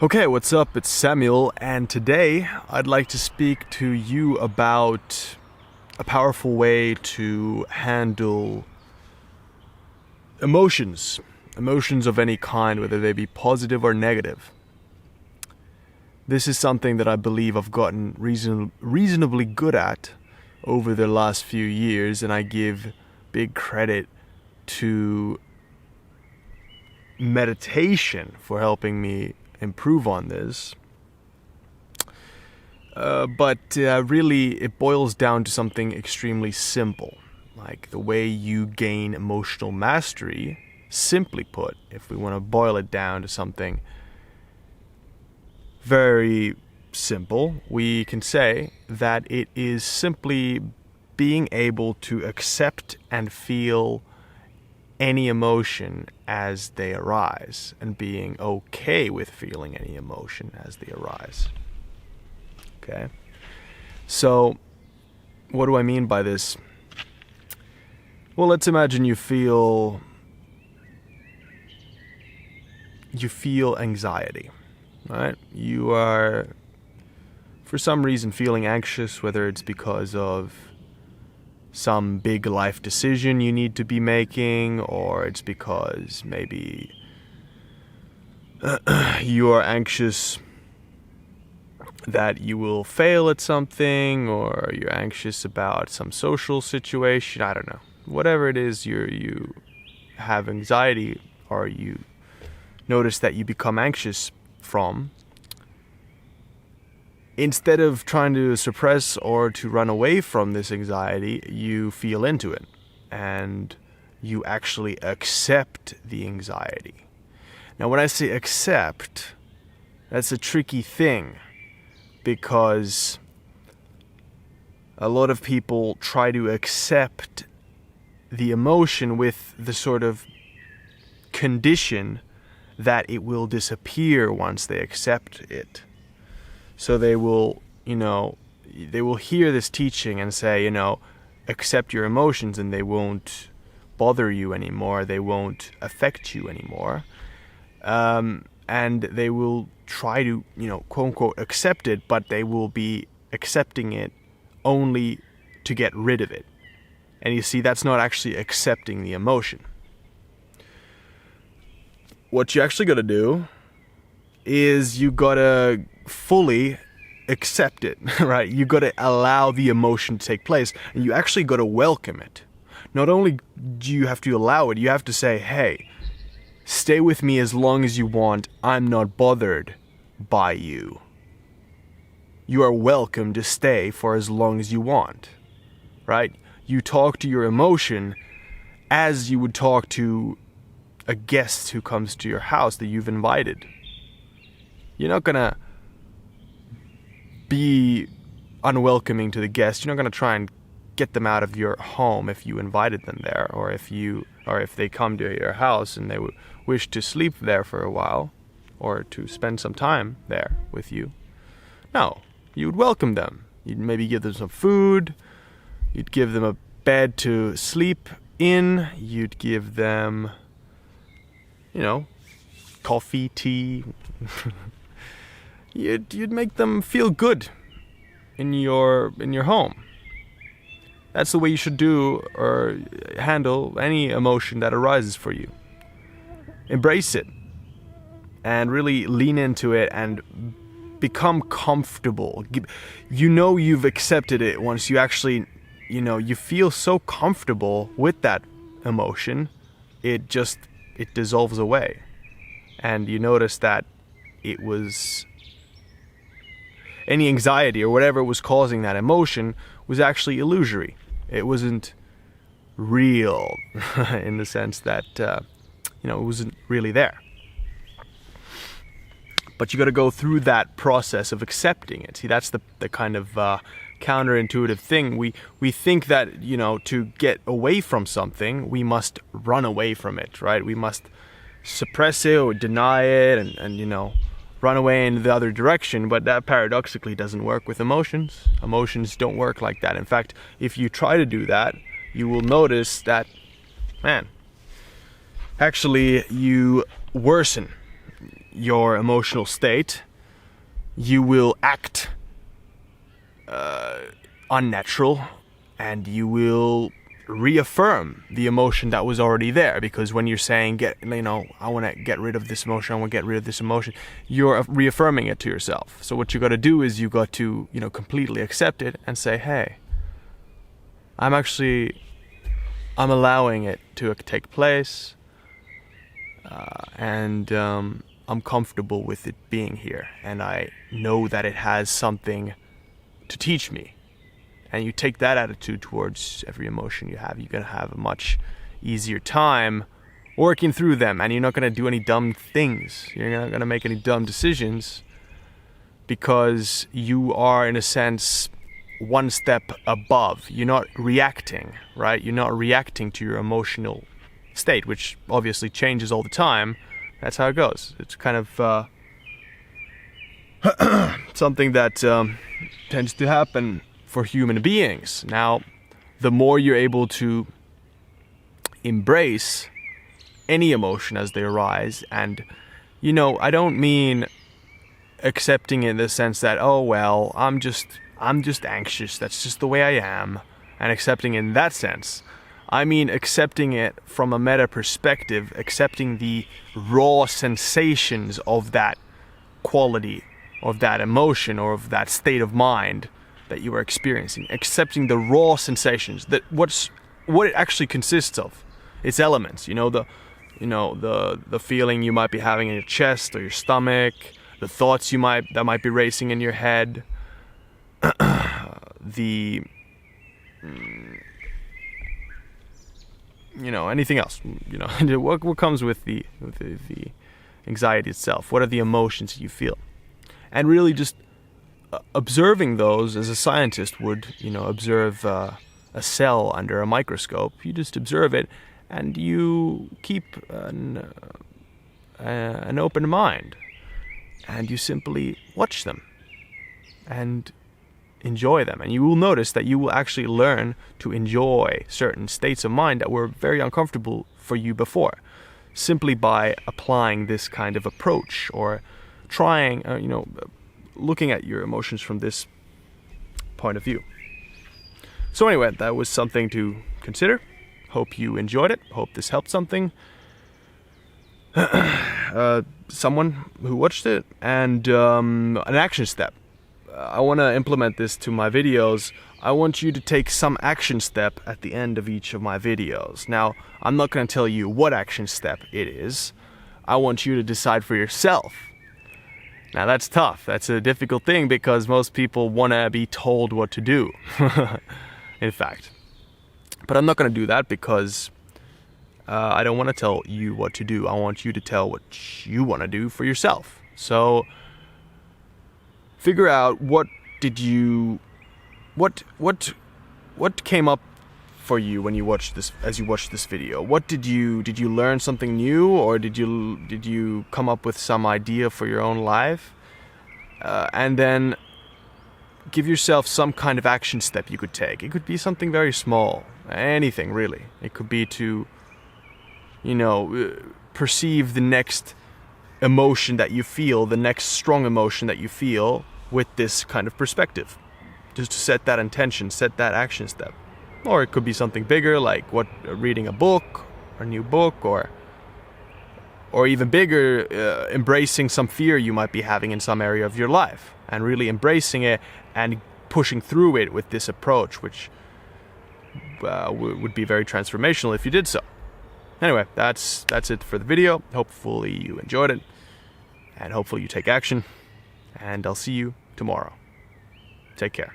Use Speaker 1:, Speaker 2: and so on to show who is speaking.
Speaker 1: Okay, what's up? It's Samuel, and today I'd like to speak to you about a powerful way to handle emotions. Emotions of any kind, whether they be positive or negative. This is something that I believe I've gotten reasonably good at over the last few years, and I give big credit to meditation for helping me improve on this. But really it boils down to something extremely simple. Like the way you gain emotional mastery, simply put, if we want to boil it down to something very simple, we can say that it is simply being able to accept and feel any emotion as they arise, and being okay with feeling any emotion as they arise. Okay? So, what do I mean by this? Well, let's imagine you feel anxiety, right? You are, for some reason, feeling anxious, whether it's because of some big life decision you need to be making, or it's because maybe you are anxious that you will fail at something, or you're anxious about some social situation. I don't know. Whatever it is you have anxiety, or you notice that you become anxious from, instead of trying to suppress or to run away from this anxiety, you feel into it and you actually accept the anxiety. Now, when I say accept, that's a tricky thing, because a lot of people try to accept the emotion with the sort of condition that it will disappear once they accept it. So they will hear this teaching and say, accept your emotions and they won't bother you anymore. They won't affect you anymore. And they will try to, quote unquote, accept it, but they will be accepting it only to get rid of it. And you see, that's not actually accepting the emotion. What you actually got to do is you got to fully accept it, right? You got to allow the emotion to take place, and you actually got to welcome it. Not only do you have to allow it, you have to say, hey, stay with me as long as you want. I'm not bothered by you. You are welcome to stay for as long as you want, right? You talk to your emotion as you would talk to a guest who comes to your house that you've invited. You're not gonna be unwelcoming to the guest. You're not gonna try and get them out of your home if you invited them there, or if they come to your house and they wish to sleep there for a while, or to spend some time there with you. No, you would welcome them. You'd maybe give them some food. You'd give them a bed to sleep in. You'd give them, coffee, tea. You'd make them feel good in your home. That's the way you should do or handle any emotion that arises for you. Embrace it and really lean into it and become comfortable. You've accepted it once you actually, you feel so comfortable with that emotion, it dissolves away. And you notice that it was any anxiety or whatever was causing that emotion was actually illusory. It wasn't real in the sense that, it wasn't really there. But you got to go through that process of accepting it. See, that's the kind of counterintuitive thing. We think that, to get away from something, we must run away from it, right? We must suppress it or deny it and run away in the other direction, but that paradoxically doesn't work with emotions. Emotions don't work like that. In fact, if you try to do that, you will notice that, actually you worsen your emotional state, you will act unnatural, and you will reaffirm the emotion that was already there. Because when you're saying, I want to get rid of this emotion, I want to get rid of this emotion, you're reaffirming it to yourself. So what you got to do is you got to, completely accept it and say, hey, I'm allowing it to take place, and I'm comfortable with it being here, and I know that it has something to teach me. And you take that attitude towards every emotion you have, you're going to have a much easier time working through them, and you're not going to do any dumb things. You're not going to make any dumb decisions, because you are, in a sense, one step above. You're not reacting, right? You're not reacting to your emotional state, which obviously changes all the time. That's how it goes. It's kind of something that tends to happen for human beings. Now, the more you're able to embrace any emotion as they arise, and I don't mean accepting it in the sense that, oh well, I'm just anxious, that's just the way I am, and accepting it in that sense. I mean accepting it from a meta perspective, accepting the raw sensations of that quality, of that emotion, or of that state of mind that you are experiencing, accepting the raw sensations, that what it actually consists of, its elements. The feeling you might be having in your chest or your stomach, the thoughts that might be racing in your head, anything else. What comes with the anxiety itself? What are the emotions you feel? And really just observing those as a scientist would, observe a cell under a microscope. You just observe it, and you keep an open mind, and you simply watch them and enjoy them. And you will notice that you will actually learn to enjoy certain states of mind that were very uncomfortable for you before, simply by applying this kind of approach, or trying, looking at your emotions from this point of view. So anyway, that was something to consider. Hope you enjoyed it. Hope this helped someone who watched it. And an action step. I want to implement this to my videos. I want you to take some action step at the end of each of my videos. Now, I'm not going to tell you what action step it is. I want you to decide for yourself. Now that's tough. That's a difficult thing, because most people want to be told what to do, in fact. But I'm not going to do that, because I don't want to tell you what to do. I want you to tell what you want to do for yourself. So figure out what came up for you when you watched this, as you watched this video. Did you learn something new, or did you come up with some idea for your own life? And then give yourself some kind of action step you could take. It could be something very small, anything really. It could be to, perceive the next emotion that you feel, the next strong emotion that you feel, with this kind of perspective. Just to set that intention, set that action step. Or it could be something bigger, like reading a book, or a new book, or even bigger, embracing some fear you might be having in some area of your life, and really embracing it and pushing through it with this approach, which would be very transformational if you did so. Anyway, that's it for the video. Hopefully you enjoyed it, and hopefully you take action, and I'll see you tomorrow. Take care.